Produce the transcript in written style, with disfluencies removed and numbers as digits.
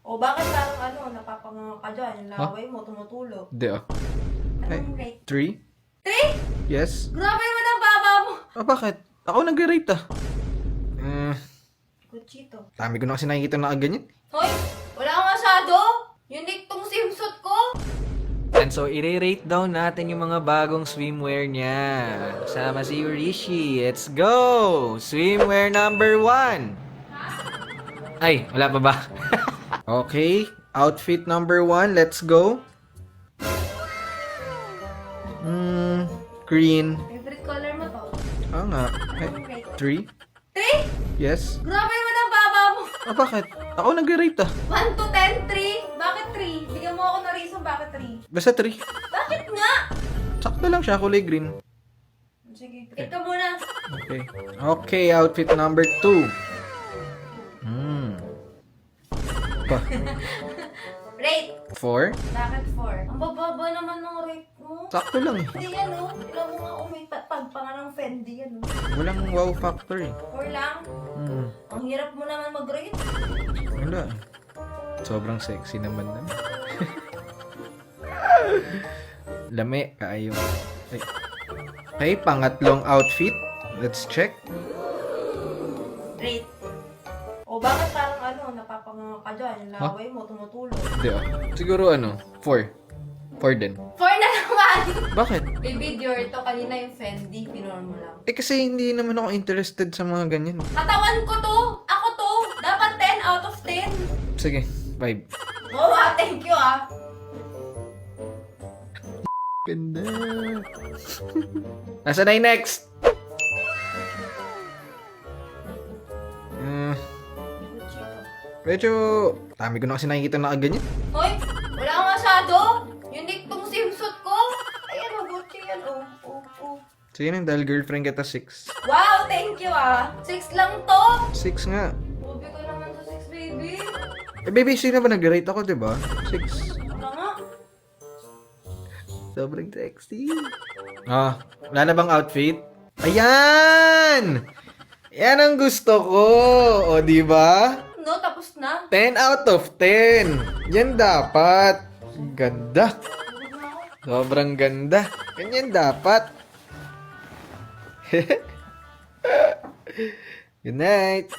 O bakit parang napapanganga ka dyan? Yung laway mo, tumutulo. Hindi ah. Anong rate? 3? 3? Yes? Grabe naman ang baba mo! Bakit? Ako nag-rate ah. Kuchito. Dami ko na kasi nakikita na ganyan. Hoy! Wala ka masyado! Unique tong swimsuit ko! And so, i-rate down natin yung mga bagong swimwear niya. Sama si Rishi. Let's go! Swimwear number 1. Ay, wala pa ba? Okay, outfit number 1. Let's go. Green. Favorite color mo to? Ah nga. Anong rate? 3? 3? Yes? Grabe naman ang baba mo! Bakit? Ako nag-rate ah. 1 to 10, 3? Bakit 3? Bigyan mo ako ng reason bakit 3. Basta 3. Bakit nga? Sakto lang siya, kulay green. Sige, ito muna. Okay. Okay, outfit number 2. Rate. 4? Bakit 4? Ang bababa naman ng rate mo. Sakto lang eh. Hindi yan oh. Alam mo nga may pagpanga ng Fendi yan oh. Walang wow factor eh. 4 lang. Ang hirap mo naman mag-rate. Wala. Sobrang sexy naman na. Lame, kaayo. Ay. Okay, pangatlong outfit. Let's check. Rate. O bakit parang napapanganga ka dyan? Yung laway mo, tumutulo. Hindi ah. Siguro 4. 4 din. 4 na naman! Bakit? I-video ito kanina yung Fendi, pinor mo lang. Kasi hindi naman ako interested sa mga ganyan. Katawan ko to! Ako to! Dapat 10 out of 10! Sige, 5. Oh, thank you ah! Ganda. Nasaan na yung next? Medyo, dami ko na kasi nakikita na ganyan. Hoy! Wala ka masyado! Unique tong swimsuit ko! Ayan o, Gucci yan o. Sige na, dahil girlfriend kita 6. Wow! Thank you ah! 6 lang to! 6 nga. Bubi ko naman sa 6, baby! Baby, sino ba nag-rate ako, diba? 6. Ano nga? Sobrang sexy. Wala na bang outfit? Ayan! Yan ang gusto ko. O, diba? No, tapos na. 10 out of 10. Yan dapat. Ganda. Sobrang ganda. Ganyan dapat. Good night.